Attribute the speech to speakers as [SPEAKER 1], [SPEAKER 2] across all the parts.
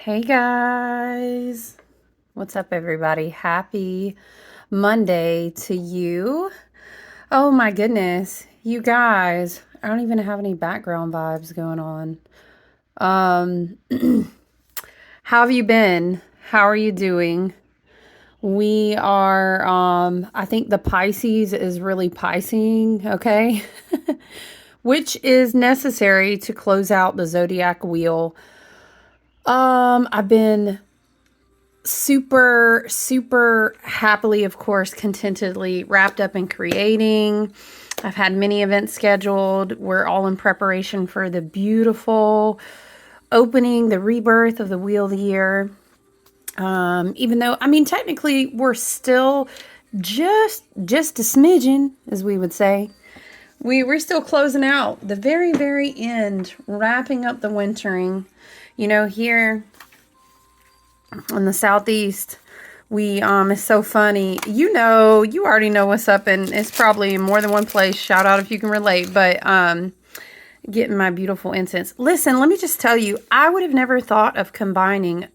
[SPEAKER 1] Hey guys, what's up everybody? Happy Monday to you. Oh my goodness, you guys, I don't even have any background vibes going on. Um, how have you been? How are you doing? We are, I think the Pisces is really Piscing, okay? Which is necessary to close out the Zodiac wheel. I've been super happily, of course, contentedly wrapped up in creating. I've had many events scheduled. We're all in preparation for the beautiful opening, the rebirth of the Wheel of the Year. Even though, I mean, technically, we're still just a smidgen, as we would say. We're still closing out the very end, wrapping up the wintering. You know, here in the southeast, we it's so funny. You know, you already know what's up, and it's probably in more than one place. Shout out if you can relate. But getting my beautiful incense. Listen, let me just tell you, I would have never thought of combining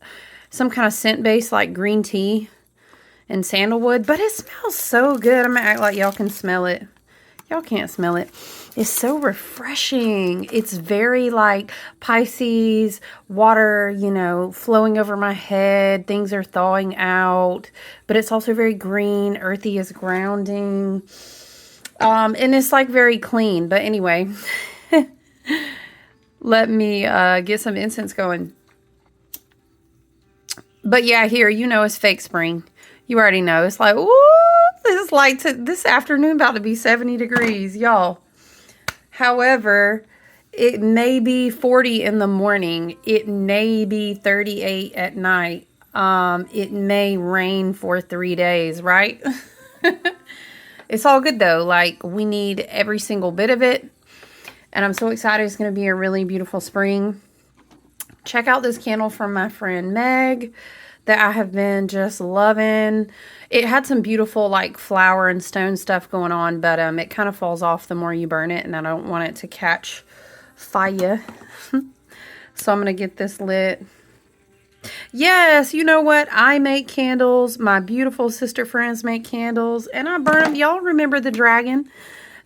[SPEAKER 1] some kind of scent base like green tea and sandalwood, but it smells so good. I'm gonna act like y'all can smell it. Y'all can't smell it. It's so refreshing. It's very like Pisces, water, you know, flowing over my head. Things are thawing out, but it's also very green. Earthy is grounding. And it's like very clean. But anyway, let me get some incense going. But yeah, here, you know, it's fake spring. You already know. It's like, ooh, it's like this afternoon about to be 70 degrees, y'all. However, it may be 40 in the morning. It may be 38 at night. It may rain for 3 days, right? It's all good though. Like, we need every single bit of it. And I'm so excited. It's going to be a really beautiful spring. Check out this candle from my friend Meg that I have been just loving. It had some beautiful like flower and stone stuff going on, but it kind of falls off the more you burn it, and I don't want it to catch fire. So I'm going to get this lit. Yes, you know what? I make candles. My beautiful sister friends make candles, and I burn them. Y'all remember the dragon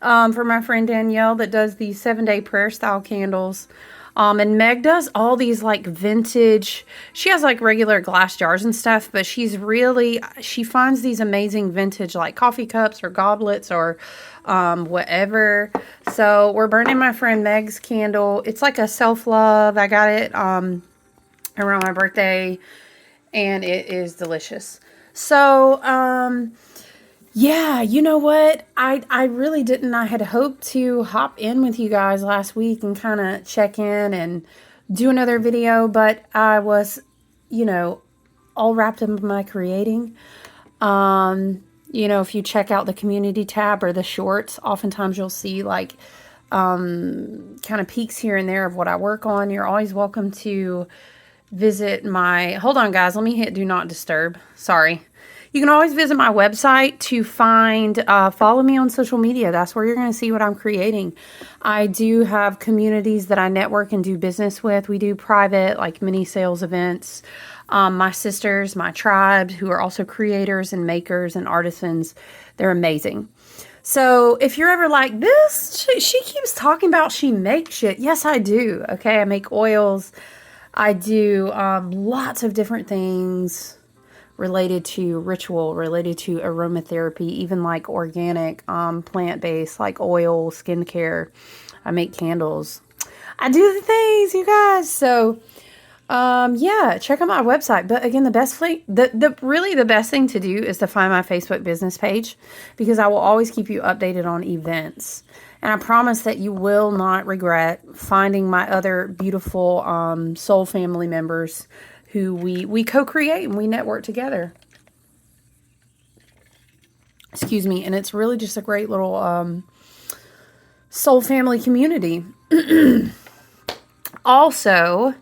[SPEAKER 1] for my friend Danielle that does these 7-day prayer style candles. And Meg does all these like vintage, she has like regular glass jars and stuff, but she finds these amazing vintage like coffee cups or goblets or whatever. So we're burning my friend Meg's candle. It's like a self-love. I got it around my birthday, and it is delicious. So, yeah, you know what? I really didn't. I had hoped to hop in with you guys last week and kind of check in and do another video, but I was, you know, all wrapped up in my creating. You know, if you check out the community tab or the shorts, oftentimes you'll see like kind of peeks here and there of what I work on. You're always welcome to visit my, hold on guys, let me hit do not disturb. Sorry. You can always visit my website to find, follow me on social media. That's where you're going to see what I'm creating. I do have communities that I network and do business with. We do private, like mini sales events. My sisters, my tribe, who are also creators and makers and artisans, they're amazing. So if you're ever like this, she keeps talking about she makes shit. Yes, I do. Okay, I make oils. I do lots of different things related to ritual, related to aromatherapy, even like organic, plant-based, like oil, skincare. I make candles. I do the things, you guys. So, yeah, check out my website. But again, really the best thing to do is to find my Facebook business page, because I will always keep you updated on events. And I promise that you will not regret finding my other beautiful soul family members who we co-create and we network together. Excuse me. And it's really just a great little soul family community. Also,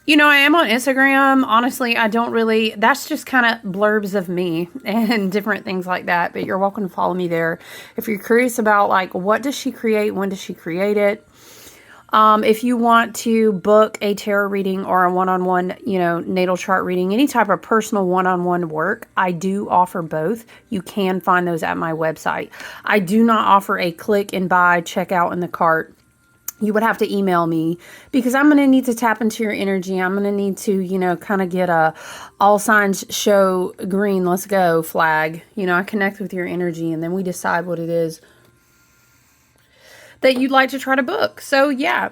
[SPEAKER 1] you know, I am on Instagram. Honestly, I don't really, that's just kind of blurbs of me and different things like that. But you're welcome to follow me there if you're curious about like, what does she create? When does she create it? If you want to book a tarot reading or a one-on-one, natal chart reading, any type of personal one-on-one work, I do offer both. You can find those at my website. I do not offer a click and buy, check out in the cart. You would have to email me because I'm going to need to tap into your energy. I'm going to need to, kind of get a all signs show green, let's go flag. I connect with your energy and then we decide what it is that you'd like to try to book. So yeah,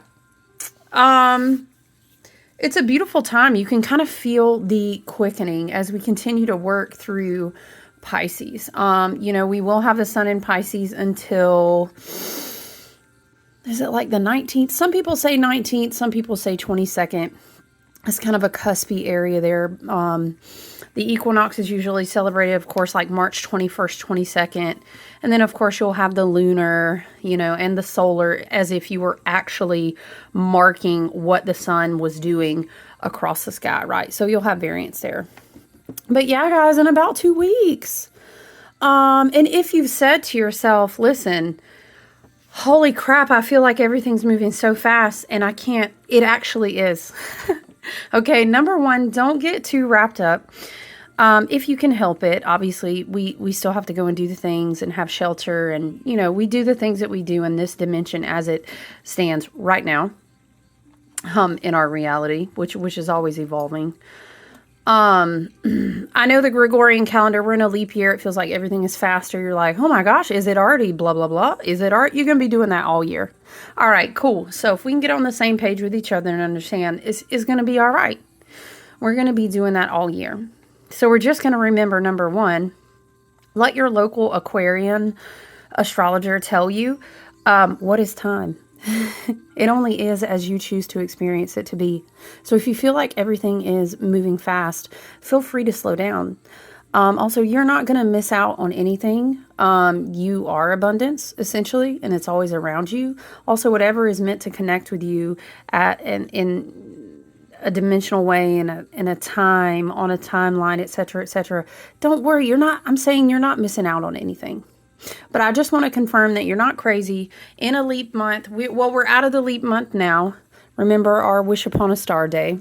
[SPEAKER 1] it's a beautiful time. You can kind of feel the quickening as we continue to work through Pisces. We will have the sun in Pisces until, is it like the 19th? Some people say 19th, some people say 22nd. It's kind of a cuspy area there. The equinox is usually celebrated, of course, like March 21st, 22nd. And then, of course, you'll have the lunar, and the solar as if you were actually marking what the sun was doing across the sky, right? So you'll have variance there. But yeah, guys, in about 2 weeks. And if you've said to yourself, listen, holy crap, I feel like everything's moving so fast and I can't, it actually is. Okay, number one, don't get too wrapped up. If you can help it, obviously, we still have to go and do the things and have shelter. And, we do the things that we do in this dimension as it stands right now in our reality, which is always evolving. I know the Gregorian calendar, we're in a leap year. It feels like everything is faster. You're like, oh my gosh, is it already blah, blah, blah? Is it art? You're going to be doing that all year. All right, cool. So if we can get on the same page with each other and understand, it's going to be all right. We're going to be doing that all year. So we're just going to remember, number one, let your local Aquarian astrologer tell you what is time. It only is as you choose to experience it to be. So if you feel like everything is moving fast, feel free to slow down. Also, you're not going to miss out on anything. You are abundance, essentially, and it's always around you. Also, whatever is meant to connect with you in a dimensional way, in a time, on a timeline, etc., etc. Don't worry, I'm saying you're not missing out on anything. But I just want to confirm that you're not crazy. In a leap month, we're out of the leap month now. Remember our Wish Upon a Star Day.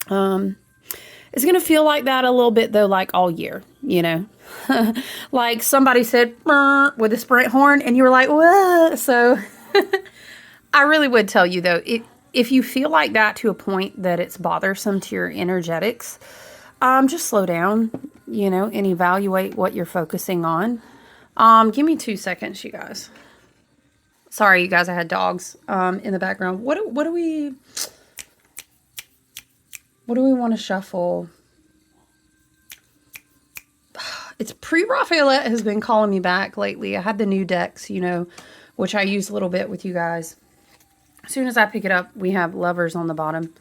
[SPEAKER 1] It's going to feel like that a little bit, though, like all year, like somebody said, with a sprint horn, and you were like, what? So I really would tell you, though, if you feel like that to a point that it's bothersome to your energetics, just slow down, and evaluate what you're focusing on. Give me 2 seconds, you guys. Sorry, you guys, I had dogs in the background. What do we want to shuffle? It's Pre-Raphaelite has been calling me back lately. I had the new decks, which I use a little bit with you guys. As soon as I pick it up, we have Lovers on the bottom.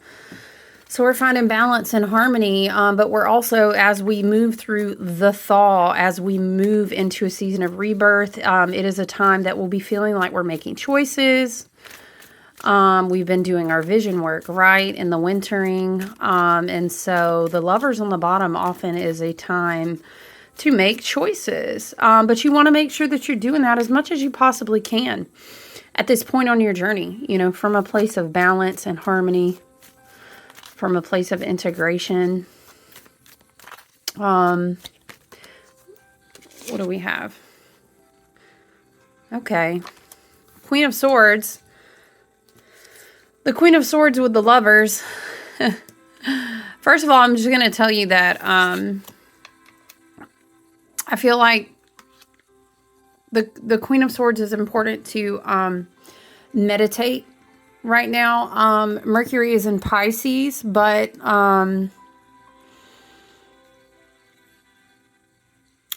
[SPEAKER 1] So we're finding balance and harmony, but we're also, as we move through the thaw, as we move into a season of rebirth, it is a time that we'll be feeling like we're making choices. We've been doing our vision work, right, in the wintering, and so the Lovers on the bottom often is a time to make choices, but you want to make sure that you're doing that as much as you possibly can at this point on your journey, from a place of balance and harmony, from a place of integration. What do we have? Okay. Queen of Swords. The Queen of Swords with the Lovers. First of all, I'm just going to tell you that I feel like the Queen of Swords is important to meditate right now. Mercury is in Pisces, but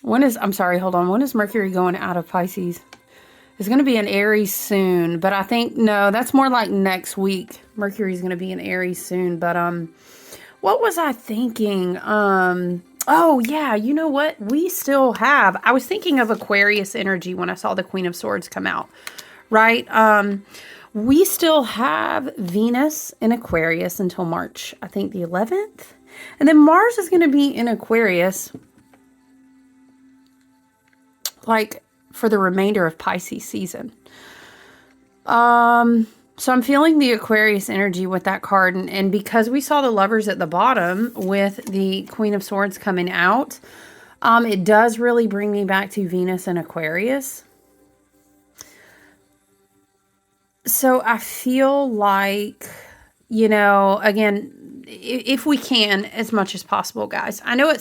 [SPEAKER 1] when is Mercury going out of Pisces? It's going to be in Aries soon, but I think, no, that's more like next week. Mercury is going to be in Aries soon, but what was I thinking? Oh, yeah, you know what? I was thinking of Aquarius energy when I saw the Queen of Swords come out, right? We still have Venus in Aquarius until March, I think the 11th. And then Mars is going to be in Aquarius, like, for the remainder of Pisces season. So I'm feeling the Aquarius energy with that card. And because we saw the Lovers at the bottom with the Queen of Swords coming out, it does really bring me back to Venus and Aquarius. So I feel like, you know, again, if we can, as much as possible, guys. I know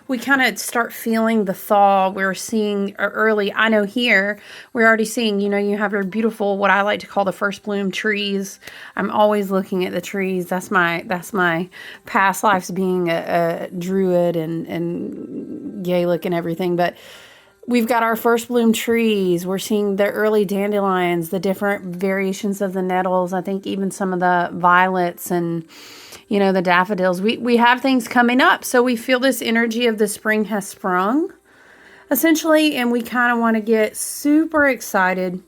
[SPEAKER 1] we kind of start feeling the thaw. We're seeing early, I know here, we're already seeing, you know, you have your beautiful, what I like to call the first bloom trees. I'm always looking at the trees. That's my past lives being a druid and Gaelic and everything. But we've got our first bloom trees. We're seeing the early dandelions, the different variations of the nettles. I think even some of the violets and, you know, the daffodils. We have things coming up. So we feel this energy of the spring has sprung, essentially. And we kind of want to get super excited,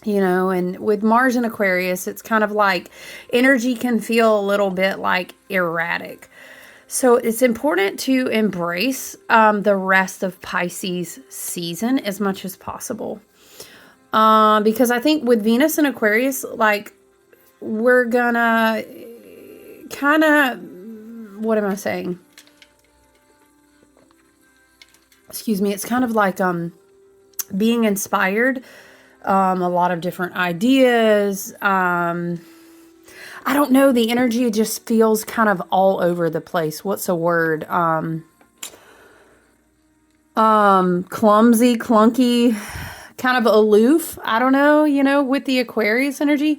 [SPEAKER 1] you know. And with Mars and Aquarius, it's kind of like energy can feel a little bit like erratic. So it's important to embrace the rest of Pisces season as much as possible. Because I think with Venus and Aquarius, like, we're gonna kind of, what am I saying? Excuse me. It's kind of like being inspired. A lot of different ideas. I don't know. The energy just feels kind of all over the place. What's a word? Clumsy, clunky, kind of aloof. I don't know, you know, with the Aquarius energy.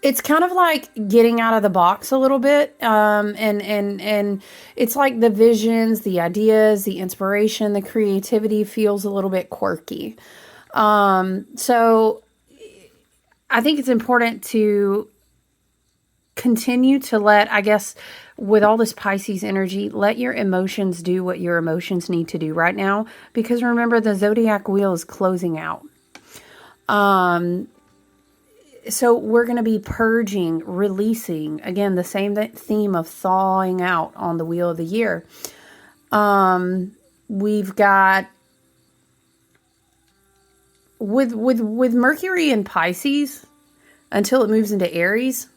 [SPEAKER 1] It's kind of like getting out of the box a little bit. And it's like the visions, the ideas, the inspiration, the creativity feels a little bit quirky. So I think it's important to continue to let, I guess, with all this Pisces energy, let your emotions do what your emotions need to do right now. Because remember, the Zodiac wheel is closing out. So we're going to be purging, releasing, again, the same theme of thawing out on the wheel of the year. We've got, with Mercury in Pisces, until it moves into Aries,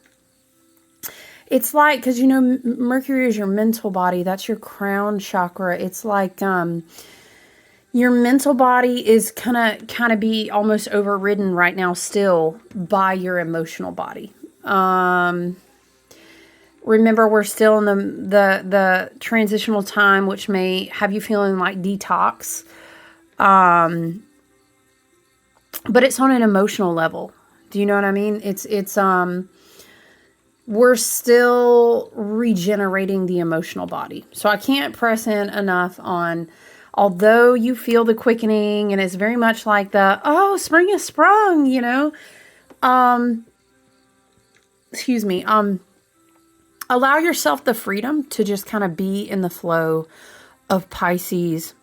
[SPEAKER 1] it's like, because, you know, Mercury is your mental body. That's your crown chakra. It's like your mental body is kind of be almost overridden right now still by your emotional body. Remember, we're still in the transitional time, which may have you feeling like detox. But it's on an emotional level. Do you know what I mean? It's we're still regenerating the emotional body. So I can't press in enough on, although you feel the quickening and it's very much like the, oh, spring is sprung, you know, excuse me, allow yourself the freedom to just kind of be in the flow of Pisces,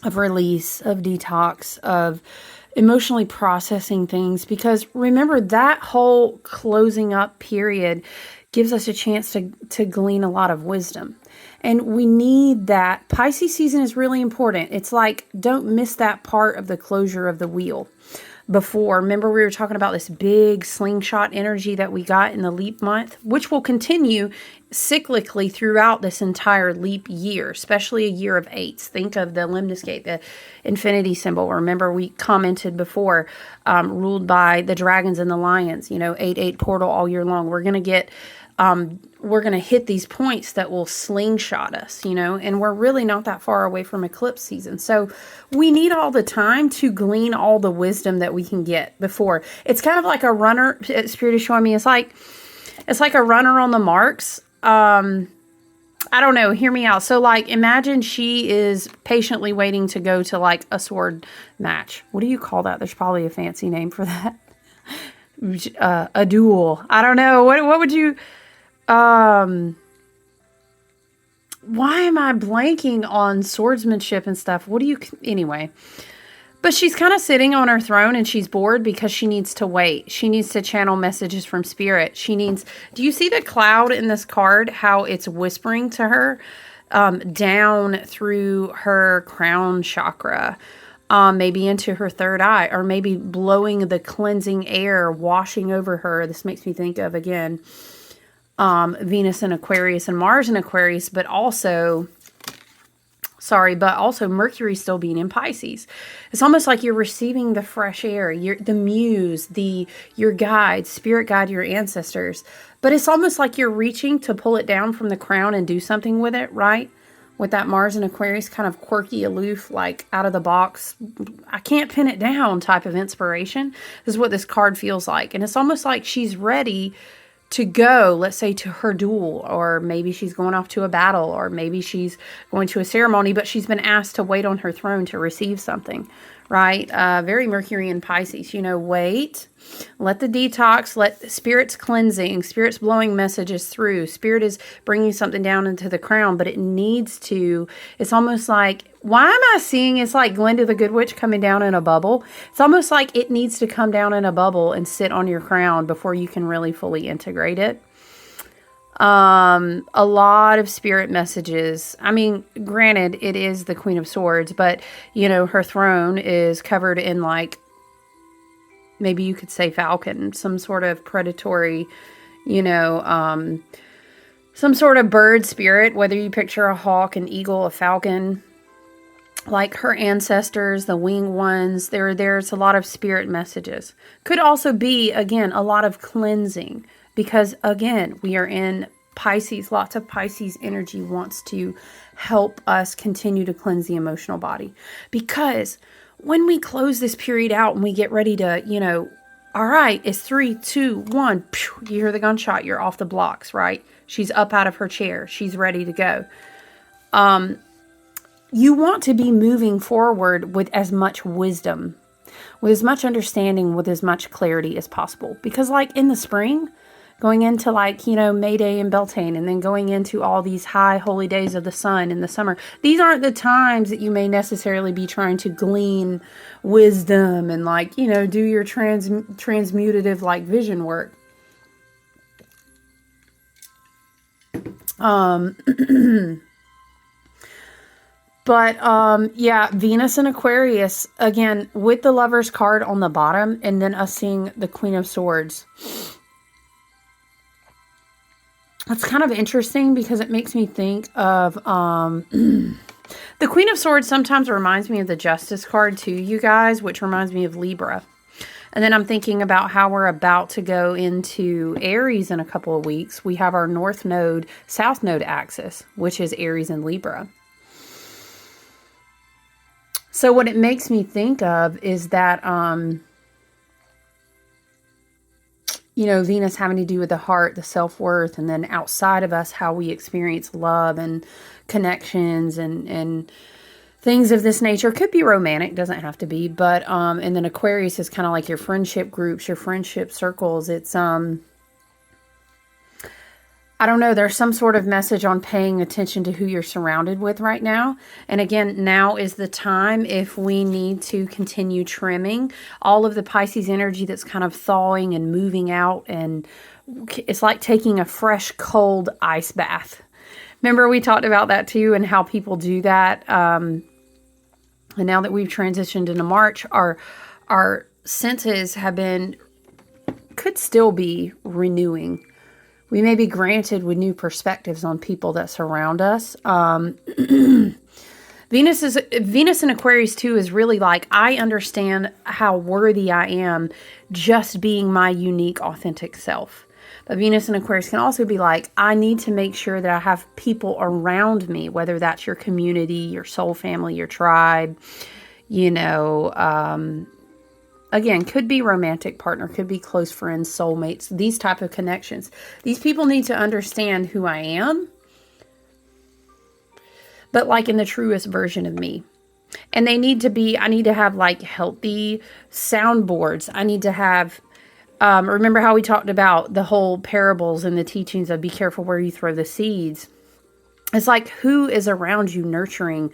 [SPEAKER 1] of release, of detox, of emotionally processing things, because remember, that whole closing up period gives us a chance to glean a lot of wisdom. And we need that. Pisces season is really important. It's like, don't miss that part of the closure of the wheel. Before, remember, we were talking about this big slingshot energy that we got in the leap month, which will continue cyclically throughout this entire leap year, especially a year of eights. Think of the limnoscape, the infinity symbol. Remember, we commented before, ruled by the dragons and the lions, you know, 8-8 portal all year long. We're going to get, we're going to hit these points that will slingshot us, you know, and we're really not that far away from eclipse season. So we need all the time to glean all the wisdom that we can get before. It's kind of like a runner. Spirit is showing me, it's like a runner on the marks. I don't know. Hear me out. So like, imagine she is patiently waiting to go to like a sword match. What do you call that? There's probably a fancy name for that. A duel. I don't know. What would you, why am I blanking on swordsmanship and stuff? Anyway. But she's kind of sitting on her throne and she's bored because she needs to wait. She needs to channel messages from spirit. Do you see the cloud in this card? How it's whispering to her down through her crown chakra. maybe into her third eye, or maybe blowing the cleansing air, washing over her. This makes me think of, again, Venus in Aquarius and Mars in Aquarius, but also Mercury still being in Pisces. It's almost like you're receiving the fresh air, the muse, your guide, spirit guide, your ancestors. But it's almost like you're reaching to pull it down from the crown and do something with it, right? With that Mars in Aquarius, kind of quirky, aloof, like out of the box, I can't pin it down type of inspiration. This is what this card feels like. And it's almost like she's ready to go, let's say, to her duel, or maybe she's going off to a battle, or maybe she's going to a ceremony, but she's been asked to wait on her throne to receive something, right? Very Mercury in Pisces, wait, let the detox, let Spirit's cleansing, Spirit's blowing messages through. Spirit is bringing something down into the crown, but it needs to, it's almost like, why am I seeing it's like Glinda the Good Witch coming down in a bubble? It's almost like it needs to come down in a bubble and sit on your crown before you can really fully integrate it. A lot of spirit messages. I mean, granted, it is the Queen of Swords, but, her throne is covered in, like, maybe you could say falcon, some sort of predatory, some sort of bird spirit, whether you picture a hawk, an eagle, a falcon, like her ancestors, the winged ones. There's a lot of spirit messages. Could also be, again, a lot of cleansing, because, again, we are in Pisces. Lots of Pisces energy wants to help us continue to cleanse the emotional body. Because when we close this period out and we get ready to, all right, it's 3, 2, 1, you hear the gunshot, you're off the blocks, right? She's up out of her chair. She's ready to go. You want to be moving forward with as much wisdom, with as much understanding, with as much clarity as possible. Because, like, in the spring, going into, like, May Day and Beltane, and then going into all these high holy days of the sun in the summer, these aren't the times that you may necessarily be trying to glean wisdom and, like, do your transmutative, like, vision work. But, yeah, Venus in Aquarius, again, with the Lover's card on the bottom, and then us seeing the Queen of Swords. It's kind of interesting because it makes me think of, the Queen of Swords sometimes reminds me of the Justice card too, you guys, which reminds me of Libra. And then I'm thinking about how we're about to go into Aries in a couple of weeks. We have our North Node, South Node axis, which is Aries and Libra. So what it makes me think of is that, Venus having to do with the heart, the self-worth, and then outside of us, how we experience love and connections and things of this nature. Could be romantic, doesn't have to be, but, and then Aquarius is kind of like your friendship groups, your friendship circles. It's, I don't know, there's some sort of message on paying attention to who you're surrounded with right now. And again, now is the time if we need to continue trimming all of the Pisces energy that's kind of thawing and moving out. And it's like taking a fresh, cold ice bath. Remember we talked about that too, and how people do that. And now that we've transitioned into March, our senses could still be renewing. We may be granted with new perspectives on people that surround us. Venus in Aquarius too is really like, I understand how worthy I am just being my unique, authentic self. But Venus in Aquarius can also be like, I need to make sure that I have people around me, whether that's your community, your soul family, your tribe, again, could be romantic partner, could be close friends, soulmates, these type of connections. These people need to understand who I am, but like in the truest version of me. And I need to have like healthy soundboards. I need to have, remember how we talked about the whole parables and the teachings of be careful where you throw the seeds. It's like, who is around you nurturing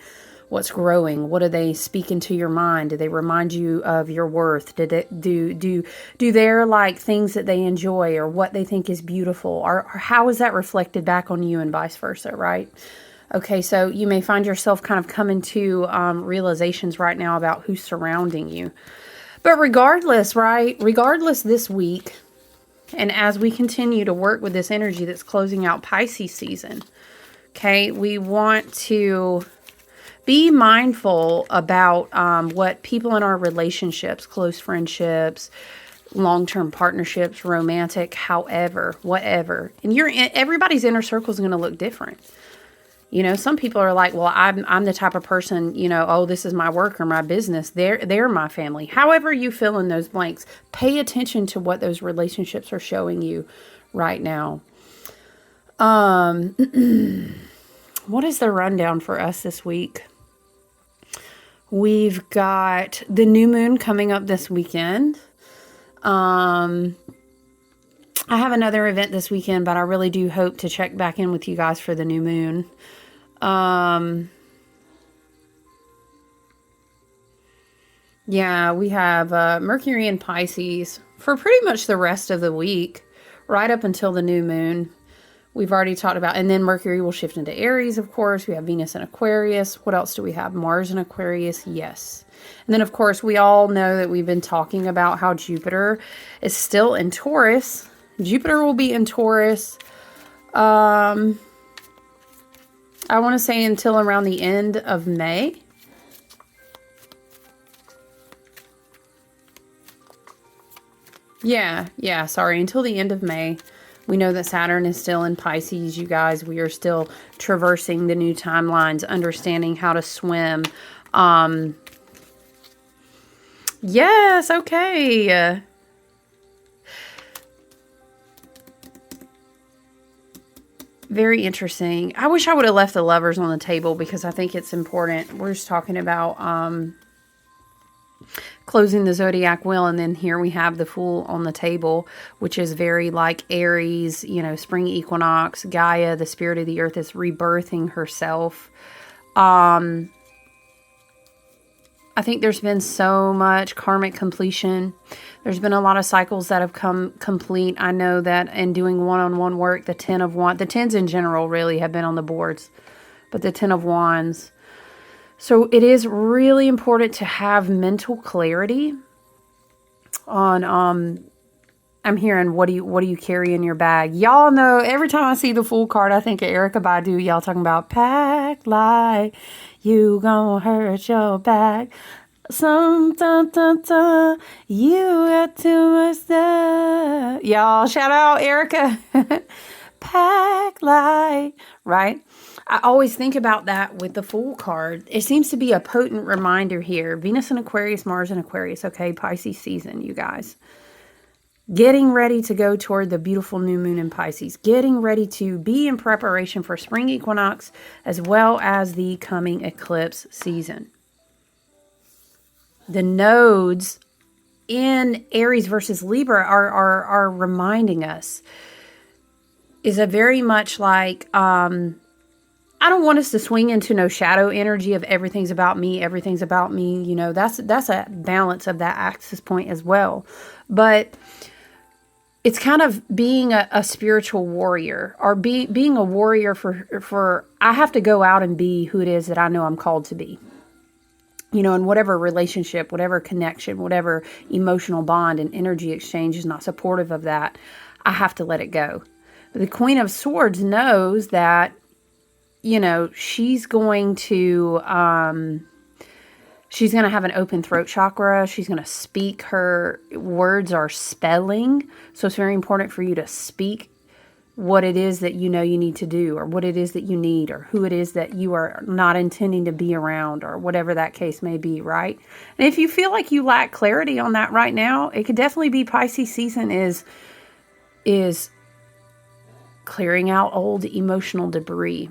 [SPEAKER 1] what's growing? What do they speak into your mind? Do they remind you of your worth? Do their like things that they enjoy or what they think is beautiful? Or how is that reflected back on you and vice versa, right? Okay, so you may find yourself kind of coming to realizations right now about who's surrounding you. But regardless, right? Regardless this week, and as we continue to work with this energy that's closing out Pisces season, okay, we want to be mindful about what people in our relationships, close friendships, long-term partnerships, romantic, however, whatever. And everybody's inner circle is going to look different. You know, some people are like, well, I'm the type of person, you know, oh, this is my work or my business. They're my family. However you fill in those blanks, pay attention to what those relationships are showing you right now. What is the rundown for us this week? We've got the new moon coming up this weekend. I have another event this weekend, but I really do hope to check back in with you guys for the new moon. Yeah, we have Mercury in Pisces for pretty much the rest of the week, right up until the new moon. We've already talked about, and then Mercury will shift into Aries, of course. We have Venus in Aquarius. What else do we have? Mars in Aquarius, yes. And then, of course, we all know that we've been talking about how Jupiter is still in Taurus. Jupiter will be in Taurus, I want to say until around the end of May. Yeah, sorry, until the end of May. We know that Saturn is still in Pisces, you guys. We are still traversing the new timelines, understanding how to swim. Yes, okay. Very interesting. I wish I would have left the Lovers on the table because I think it's important. We're just talking about closing the Zodiac wheel, and then here we have the Fool on the table, which is very like Aries, you know, spring equinox. Gaia, the spirit of the earth, is rebirthing herself. I think there's been so much karmic completion. There's been a lot of cycles that have come complete. I know that in doing one-on-one work, the 10 of Wands, the 10s in general really have been on the boards, but the 10 of Wands. So it is really important to have mental clarity on, I'm hearing, what do you carry in your bag? Y'all know, every time I see the Fool card, I think of Erykah Badu. Y'all talking about pack light, you gonna hurt your back. You got too much stuff. Y'all, shout out Erykah. Pack light, right? I always think about that with the Fool card. It seems to be a potent reminder here. Venus in Aquarius, Mars in Aquarius. Okay, Pisces season, you guys. Getting ready to go toward the beautiful new moon in Pisces. Getting ready to be in preparation for spring equinox as well as the coming eclipse season. The nodes in Aries versus Libra are reminding us. Is a very much like, I don't want us to swing into no shadow energy of everything's about me, you know, that's a balance of that axis point as well. But it's kind of being a spiritual warrior, or being a warrior for I have to go out and be who it is that I know I'm called to be. You know, in whatever relationship, whatever connection, whatever emotional bond and energy exchange is not supportive of that, I have to let it go. But the Queen of Swords knows that, you know, she's going to have an open throat chakra. She's going to speak. Her words are spelling. So it's very important for you to speak what it is that you know you need to do, or what it is that you need, or who it is that you are not intending to be around, or whatever that case may be, right? And if you feel like you lack clarity on that right now, it could definitely be Pisces season is clearing out old emotional debris.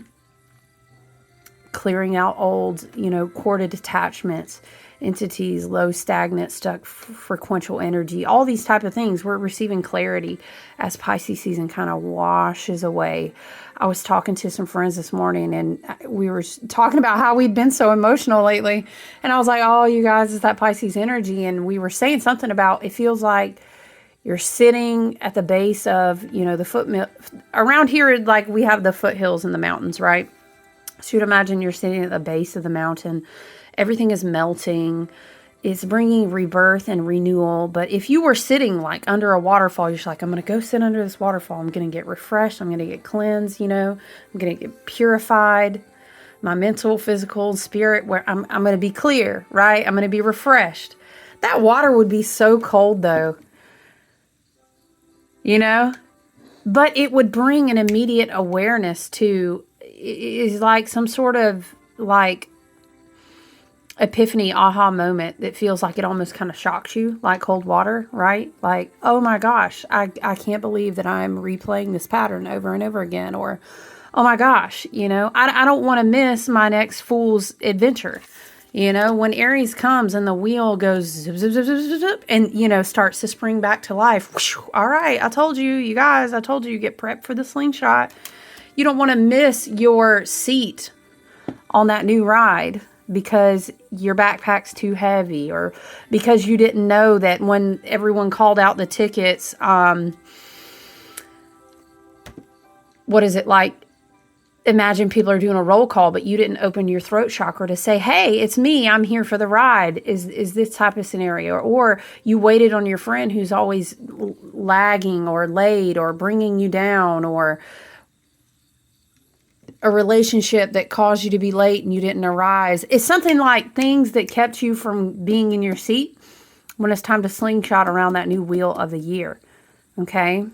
[SPEAKER 1] Clearing out old, you know, corded attachments, entities, low, stagnant, stuck, frequential energy, all these type of things. We're receiving clarity as Pisces season kind of washes away. I was talking to some friends this morning, and we were talking about how we'd been so emotional lately. And I was like, oh, you guys, it's that Pisces energy. And we were saying something about, it feels like you're sitting at the base of, you know, around here, like we have the foothills in the mountains, right? So you'd imagine you're sitting at the base of the mountain. Everything is melting. It's bringing rebirth and renewal. But if you were sitting like under a waterfall, you're just like, I'm going to go sit under this waterfall. I'm going to get refreshed. I'm going to get cleansed, you know. I'm going to get purified. My mental, physical, spirit, where I'm going to be clear, right? I'm going to be refreshed. That water would be so cold though, you know, but it would bring an immediate awareness to, is like some sort of like epiphany, aha moment that feels like it almost kind of shocks you, like cold water, right? Like, oh my gosh, I can't believe that I'm replaying this pattern over and over again. Or, oh my gosh, you know, I don't want to miss my next fool's adventure. You know, when Aries comes and the wheel goes zip, zip, zip, zip, zip, zip, and, you know, starts to spring back to life. Whoosh, all right, I told you, you guys, I told you, get prepped for the slingshot. You don't want to miss your seat on that new ride because your backpack's too heavy, or because you didn't know that when everyone called out the tickets, what is it like? Imagine people are doing a roll call, but you didn't open your throat chakra to say, hey, it's me, I'm here for the ride, is this type of scenario. Or you waited on your friend who's always lagging or late or bringing you down, or a relationship that caused you to be late and you didn't arise. It's something like things that kept you from being in your seat when it's time to slingshot around that new wheel of the year. Okay?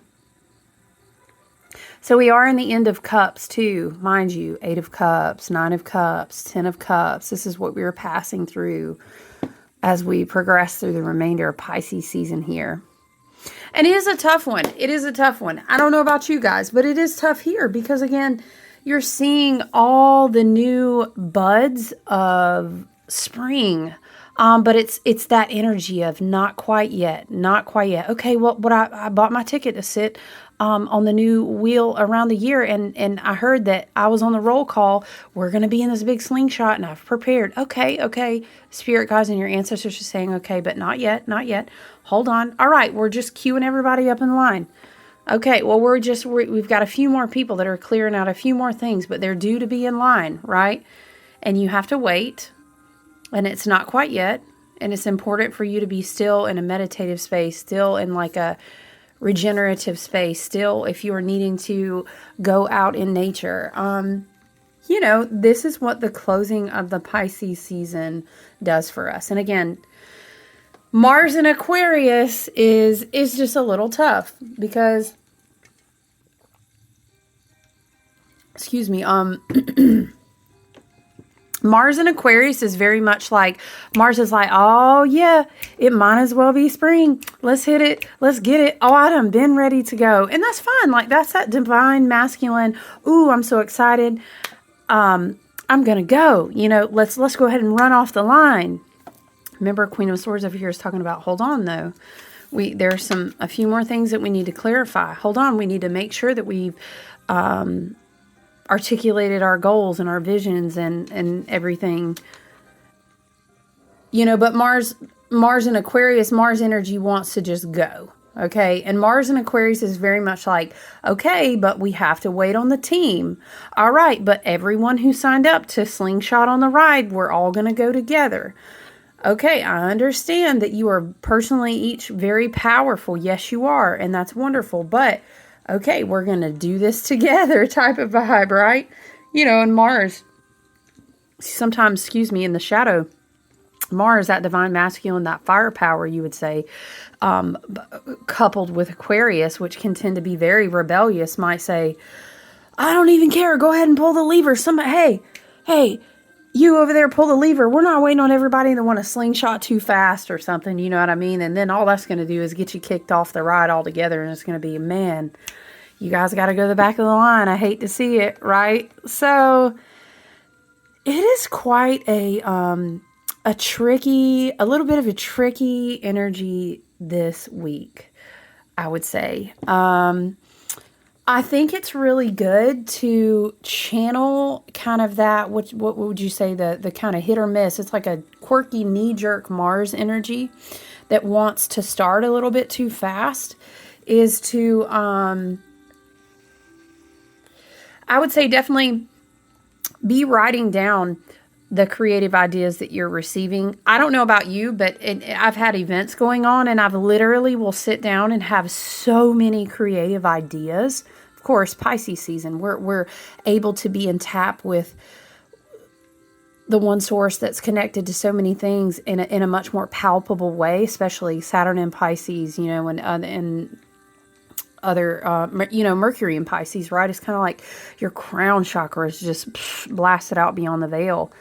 [SPEAKER 1] So we are in the end of cups too, mind you. 8 of cups, 9 of cups, 10 of cups. This is what we are passing through as we progress through the remainder of Pisces season here. And it is a tough one. It is a tough one. I don't know about you guys, but it is tough here because, again, you're seeing all the new buds of spring. But it's that energy of not quite yet, not quite yet. Okay, well, but I bought my ticket to sit on the new wheel around the year, and I heard that I was on the roll call. We're going to be in this big slingshot, and I've prepared. Okay. Spirit guides and your ancestors are saying, okay, but not yet, not yet. Hold on. All right, we're just queuing everybody up in line. Okay, well, we've got a few more people that are clearing out a few more things, but they're due to be in line, right? And you have to wait. And it's not quite yet. And it's important for you to be still in a meditative space, still in like a regenerative space, still if you are needing to go out in nature. You know, this is what the closing of the Pisces season does for us. And again, Mars in Aquarius is just a little tough because, excuse me, Mars in Aquarius is very much like, Mars is like, oh yeah, it might as well be spring. Let's hit it. Let's get it. Oh, I done been ready to go. And that's fine. Like, that's that divine masculine. Ooh, I'm so excited. I'm going to go, you know, let's go ahead and run off the line. Remember, Queen of Swords over here is talking about, hold on though. There's a few more things that we need to clarify. Hold on. We need to make sure that we've, articulated our goals and our visions and everything, you know. But Mars in Aquarius, Mars energy wants to just go. Okay. And Mars in Aquarius is very much like, okay, but we have to wait on the team. All right. But everyone who signed up to slingshot on the ride, we're all going to go together. Okay. I understand that you are personally each very powerful. Yes, you are. And that's wonderful. But okay, we're going to do this together type of vibe, right? You know, and Mars, sometimes, in the shadow, Mars, that divine masculine, that firepower, you would say, coupled with Aquarius, which can tend to be very rebellious, might say, I don't even care. Go ahead and pull the lever. Hey, you over there, pull the lever. We're not waiting on everybody that want to slingshot too fast or something. You know what I mean? And then all that's going to do is get you kicked off the ride altogether. And it's going to be, man, you guys got to go to the back of the line. I hate to see it, right? So it is quite a little bit of a tricky energy this week, I would say. I think it's really good to channel kind of that, what would you say, the kind of hit or miss. It's like a quirky knee-jerk Mars energy that wants to start a little bit too fast, is to, I would say definitely be writing down the creative ideas that you're receiving. I don't know about you, but I've had events going on, and I've literally will sit down and have so many creative ideas. Of course, Pisces season, we're able to be in tap with the one source that's connected to so many things in a much more palpable way, especially Saturn in Pisces, and other, Mercury in Pisces, right? It's kind of like your crown chakra is just blasted out beyond the veil.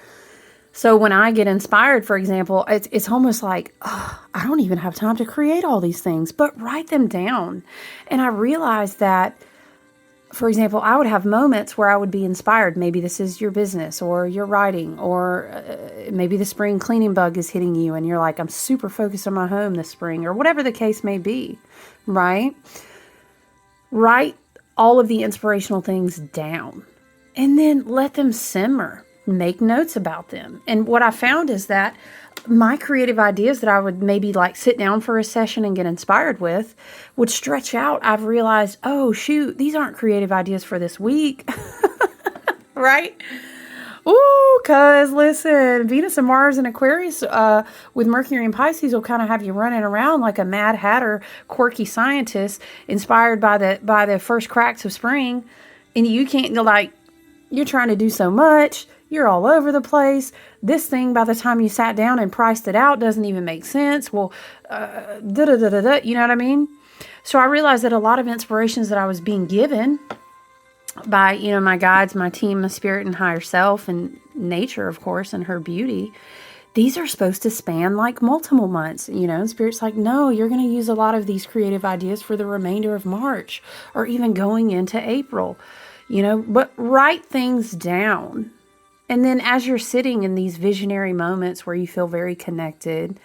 [SPEAKER 1] So when I get inspired, for example, it's almost like, oh, I don't even have time to create all these things, but write them down. And I realized that, for example, I would have moments where I would be inspired. Maybe this is your business or your writing, or maybe the spring cleaning bug is hitting you and you're like, I'm super focused on my home this spring, or whatever the case may be, right? Write all of the inspirational things down and then let them simmer. Make notes about them. And what I found is that my creative ideas that I would maybe like sit down for a session and get inspired with would stretch out. I've realized, oh shoot, these aren't creative ideas for this week. Right? Ooh, cause listen, Venus and Mars and Aquarius with Mercury and Pisces will kind of have you running around like a Mad Hatter, quirky scientist, inspired by the first cracks of spring, and you can't you're trying to do so much. You're all over the place. This thing, by the time you sat down and priced it out, doesn't even make sense. Well, you know what I mean? So I realized that a lot of inspirations that I was being given by, my guides, my team, my spirit and higher self, and nature, of course, and her beauty, these are supposed to span like multiple months, and Spirit's like, no, you're going to use a lot of these creative ideas for the remainder of March or even going into April, but write things down. And then as you're sitting in these visionary moments where you feel very connected,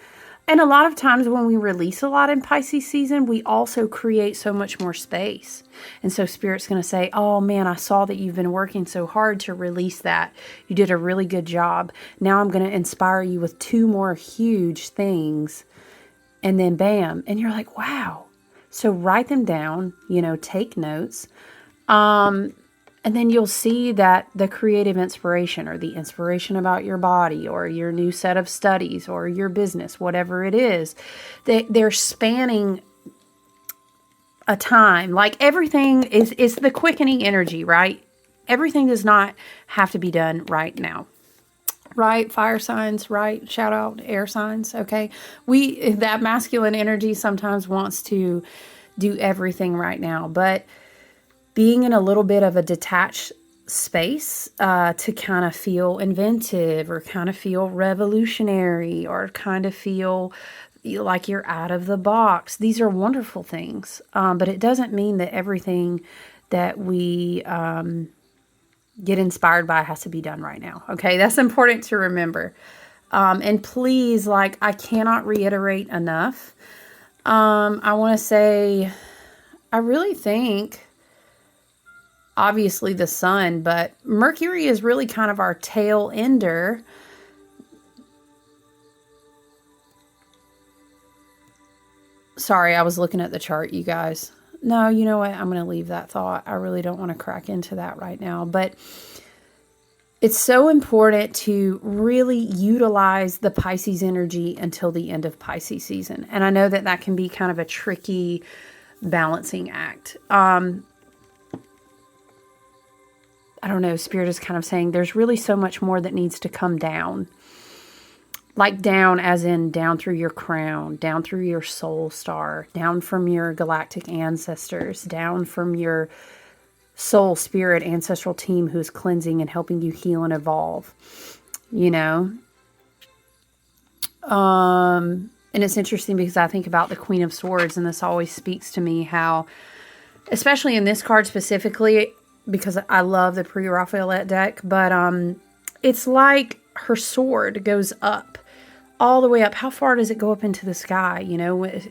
[SPEAKER 1] and a lot of times when we release a lot in Pisces season, we also create so much more space. And so Spirit's going to say, oh man, I saw that you've been working so hard to release that. You did a really good job. Now I'm going to inspire you with 2 more huge things. And then bam. And you're like, wow. So write them down, take notes. And then you'll see that the creative inspiration or the inspiration about your body or your new set of studies or your business, whatever it is, they're spanning a time. Like everything is the quickening energy, right? Everything does not have to be done right now. Right? Fire signs, right? Shout out air signs. Okay. That masculine energy sometimes wants to do everything right now, but being in a little bit of a detached space to kind of feel inventive or kind of feel revolutionary or kind of feel like you're out of the box. These are wonderful things, but it doesn't mean that everything that we get inspired by has to be done right now. Okay, that's important to remember. And please, I cannot reiterate enough. I want to say, I really think, obviously the sun, but Mercury is really kind of our tail ender. Sorry, I was looking at the chart, you guys. No, you know what? I'm going to leave that thought. I really don't want to crack into that right now, but it's so important to really utilize the Pisces energy until the end of Pisces season. And I know that can be kind of a tricky balancing act. I don't know, Spirit is kind of saying there's really so much more that needs to come down. Like down as in down through your crown, down through your soul star, down from your galactic ancestors, down from your soul spirit ancestral team who's cleansing and helping you heal and evolve. And it's interesting because I think about the Queen of Swords, and this always speaks to me how, especially in this card specifically, because I love the pre-Raphaelite deck, but it's like her sword goes up, all the way up. How far does it go up into the sky?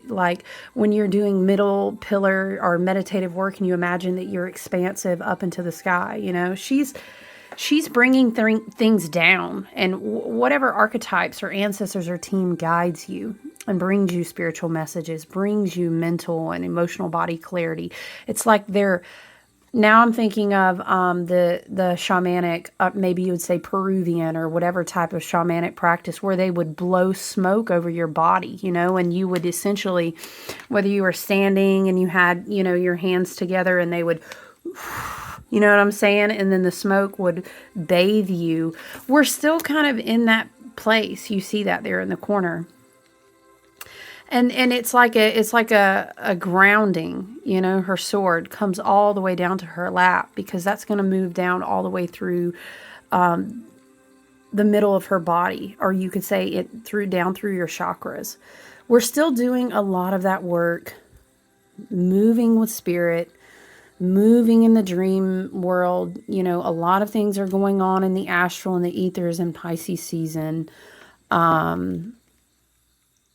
[SPEAKER 1] Like when you're doing middle pillar or meditative work and you imagine that you're expansive up into the sky, she's bringing things down, and whatever archetypes or ancestors or team guides you and brings you spiritual messages, brings you mental and emotional body clarity. It's like they're Now I'm thinking of the shamanic, maybe you would say Peruvian or whatever type of shamanic practice where they would blow smoke over your body, and you would essentially, whether you were standing and you had, your hands together and they would, you know what I'm saying? And then the smoke would bathe you. We're still kind of in that place. You see that there in the corner. And it's like a grounding, her sword comes all the way down to her lap because that's going to move down all the way through the middle of her body, or you could say it down through your chakras. We're still doing a lot of that work, moving with spirit, moving in the dream world. A lot of things are going on in the astral and the ethers in Pisces season.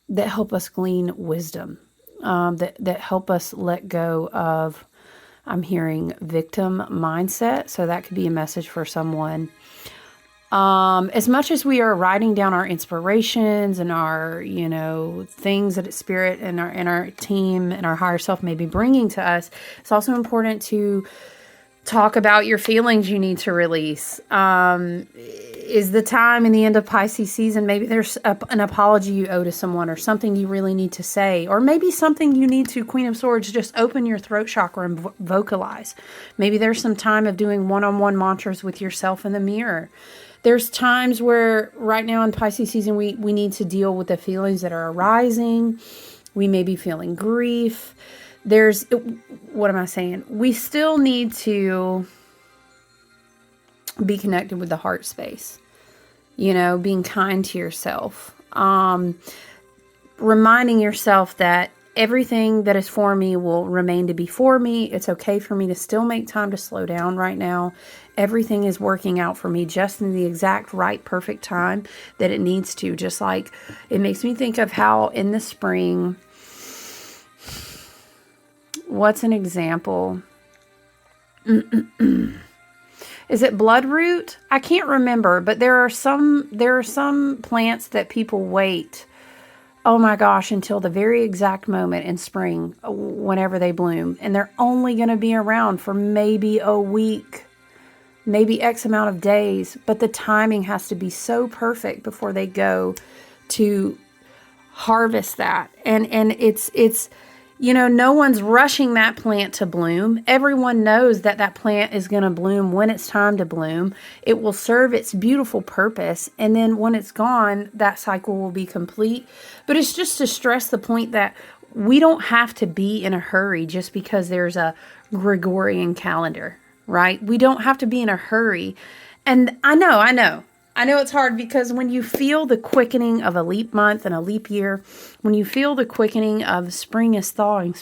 [SPEAKER 1] That help us glean wisdom, that help us let go of, I'm hearing, victim mindset. So that could be a message for someone. As much as we are writing down our inspirations and our, things that Spirit and our team and our higher self may be bringing to us, it's also important to talk about your feelings you need to release. Is the time in the end of Pisces season, maybe there's an apology you owe to someone or something you really need to say, or maybe something you need to, Queen of Swords, just open your throat chakra and vocalize. Maybe there's some time of doing one-on-one mantras with yourself in the mirror. There's times where right now in Pisces season, we need to deal with the feelings that are arising. We may be feeling grief. What am I saying? We still need to be connected with the heart space, being kind to yourself, reminding yourself that everything that is for me will remain to be for me. It's okay for me to still make time to slow down right now. Everything is working out for me just in the exact right, perfect time that it needs to. Just like it makes me think of how in the spring, what's an example? Is it bloodroot? I can't remember, but there are some plants that people wait, oh my gosh, until the very exact moment in spring, whenever they bloom, and they're only going to be around for maybe a week, maybe X amount of days, but the timing has to be so perfect before they go to harvest that. And it's no one's rushing that plant to bloom. Everyone knows that plant is going to bloom when it's time to bloom. It will serve its beautiful purpose. And then when it's gone, that cycle will be complete. But it's just to stress the point that we don't have to be in a hurry just because there's a Gregorian calendar, right? We don't have to be in a hurry. And I know it's hard because when you feel the quickening of a leap month and a leap year, when you feel the quickening of spring is thawing,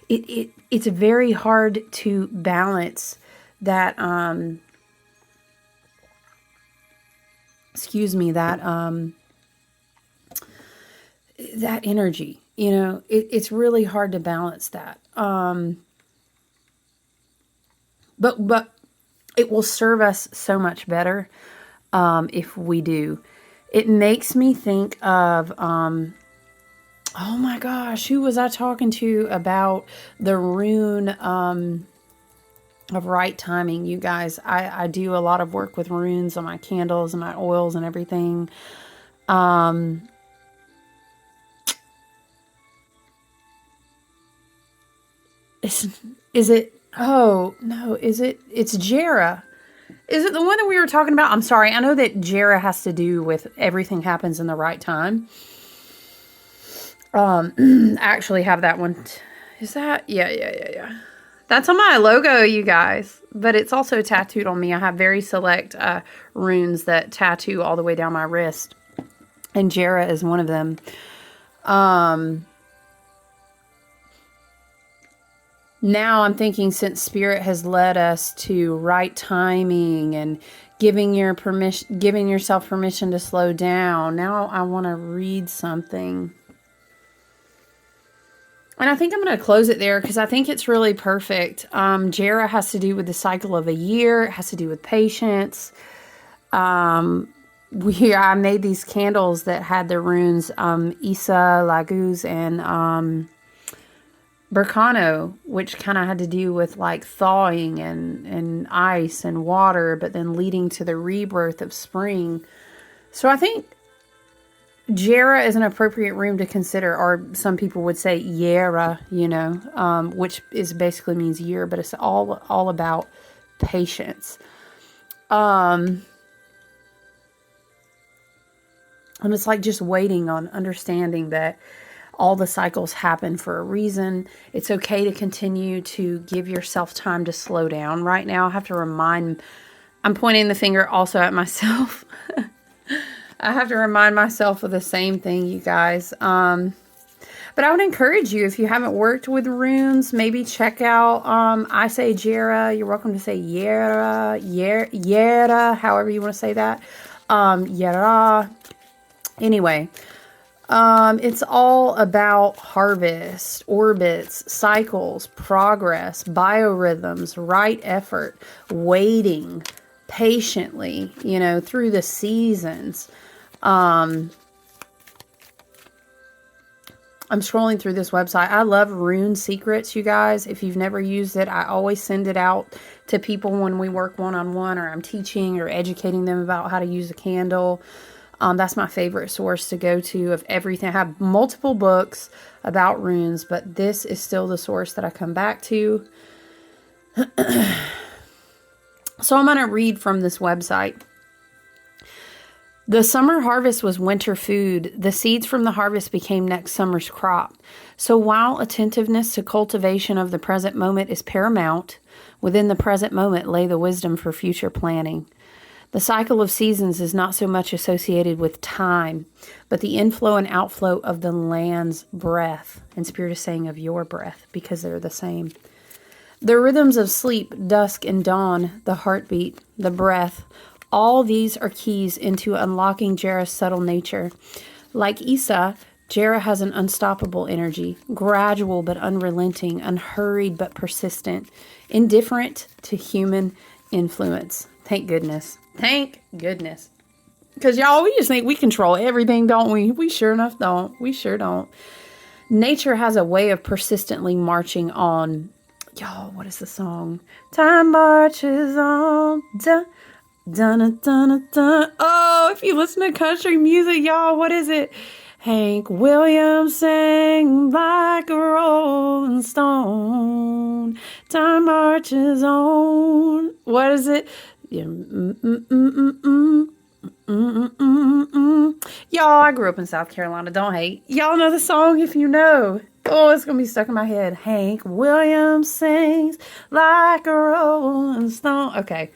[SPEAKER 1] it's very hard to balance that, that energy, it's really hard to balance that. But it will serve us so much better. If we do. It makes me think of, oh my gosh, who was I talking to about the rune of right timing? You guys, I do a lot of work with runes on my candles and my oils and everything. Is it, oh no, it's Jera. Is it the one that we were talking about? I'm sorry. I know that Jera has to do with everything happens in the right time. I actually have that one. Is that? Yeah. That's on my logo, you guys. But it's also tattooed on me. I have very select runes that tattoo all the way down my wrist. And Jera is one of them. Now I'm thinking, since Spirit has led us to right timing and giving yourself permission to slow down, now I want to read something. And I think I'm going to close it there because I think it's really perfect. Jera has to do with the cycle of a year. It has to do with patience. I made these candles that had the runes Isa, Laguz, and Berkano, which kind of had to do with like thawing and ice and water, but then leading to the rebirth of spring. So I think Jera is an appropriate rune to consider, or some people would say Jera, which is basically means year, but it's all about patience. And it's like just waiting on understanding that all the cycles happen for a reason. It's okay to continue to give yourself time to slow down. Right now, I have to I'm pointing the finger also at myself. I have to remind myself of the same thing, you guys. But I would encourage you, if you haven't worked with runes, maybe check out, I say Jera. You're welcome to say Jera, however you want to say that. Jera. Anyway, it's all about harvest, orbits, cycles, progress, biorhythms, right effort, waiting patiently, through the seasons. I'm scrolling through this website. I love Rune Secrets, you guys. If you've never used it, I always send it out to people when we work one-on-one, or I'm teaching or educating them about how to use a candle. That's my favorite source to go to of everything. I have multiple books about runes, but this is still the source that I come back to. So I'm going to read from this website. The summer harvest was winter food. The seeds from the harvest became next summer's crop. So while attentiveness to cultivation of the present moment is paramount, within the present moment lay the wisdom for future planning. The cycle of seasons is not so much associated with time, but the inflow and outflow of the land's breath. And Spirit is saying of your breath, because they're the same. The rhythms of sleep, dusk, and dawn, the heartbeat, the breath, all these are keys into unlocking Jera's subtle nature. Like Isa, Jera has an unstoppable energy, gradual but unrelenting, unhurried but persistent, indifferent to human influence. Thank goodness. Thank goodness. Because y'all, we just think we control everything, don't we? We sure enough don't. We sure don't. Nature has a way of persistently marching on. Y'all, what is the song? Time marches on. Dun, dun, dun, dun. Oh, if you listen to country music, y'all, what is it? Hank Williams sang like a rolling stone. Time marches on. What is it? Y'all, I grew up in South Carolina. Don't hate. Y'all know the song if you know. Oh, it's going to be stuck in my head. Hank Williams sings like a rolling stone. Okay.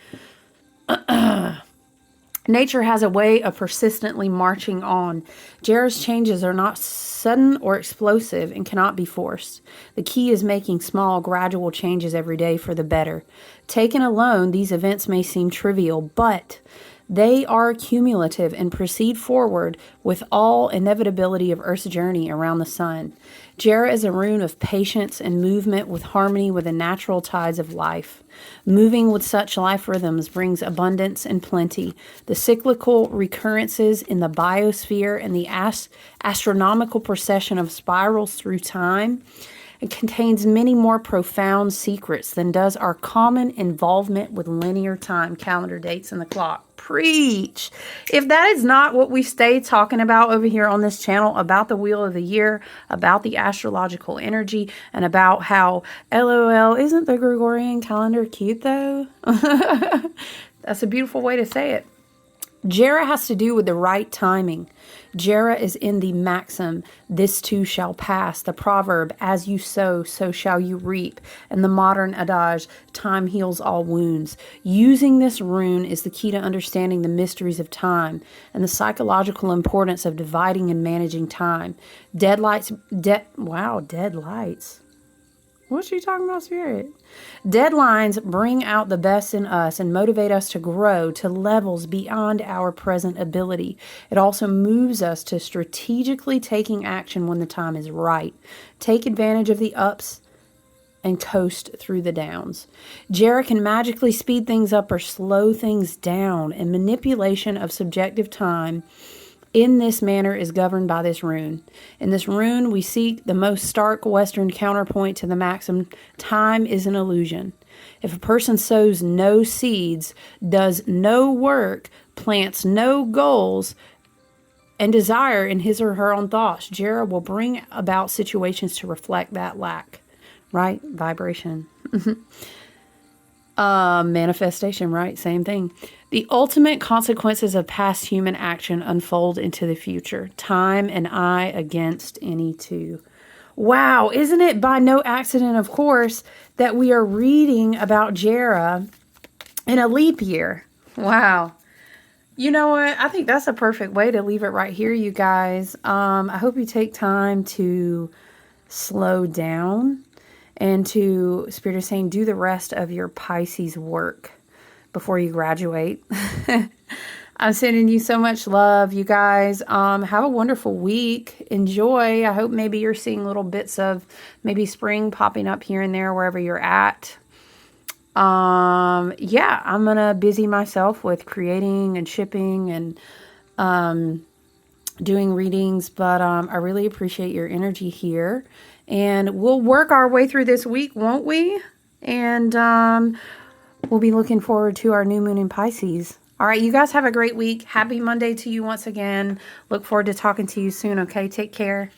[SPEAKER 1] Nature has a way of persistently marching on. Jera's changes are not sudden or explosive and cannot be forced. The key is making small, gradual changes every day for the better. Taken alone, these events may seem trivial, but they are cumulative and proceed forward with all inevitability of Earth's journey around the sun. Jera is a rune of patience and movement with harmony with the natural tides of life. Moving with such life rhythms brings abundance and plenty. The cyclical recurrences in the biosphere and the astronomical procession of spirals through time. It contains many more profound secrets than does our common involvement with linear time, calendar dates, and the clock. Preach! If that is not what we stay talking about over here on this channel, about the Wheel of the Year, about the astrological energy, and about how, LOL, isn't the Gregorian calendar cute though? That's a beautiful way to say it. Jera has to do with the right timing. Jera is in the maxim, this too shall pass, the proverb, as you sow, so shall you reap, and the modern adage, time heals all wounds. Using this rune is the key to understanding the mysteries of time and the psychological importance of dividing and managing time. Dead lights. What's she talking about, Spirit? Deadlines bring out the best in us and motivate us to grow to levels beyond our present ability. It also moves us to strategically taking action when the time is right. Take advantage of the ups and coast through the downs. Jera can magically speed things up or slow things down, and manipulation of subjective time in this manner is governed by this rune. In this rune, we seek the most stark Western counterpoint to the maxim, time is an illusion. If a person sows no seeds, does no work, plants no goals, and desire in his or her own thoughts, Jera will bring about situations to reflect that lack. Right? Vibration. Manifestation, right? Same thing. The ultimate consequences of past human action unfold into the future. Time and I against any two. Wow, isn't it by no accident, of course, that we are reading about Jera in a leap year? Wow. You know what? I think that's a perfect way to leave it right here, you guys. I hope you take time to slow down and to, Spirit is saying, do the rest of your Pisces work before you graduate. I'm sending you so much love, you guys. Have a wonderful week. Enjoy. I hope maybe you're seeing little bits of maybe spring popping up here and there wherever you're at. Yeah, I'm going to busy myself with creating and shipping and doing readings, but I really appreciate your energy here. And we'll work our way through this week, won't we? And we'll be looking forward to our new moon in Pisces. All right, you guys have a great week. Happy Monday to you once again. Look forward to talking to you soon, okay? Take care.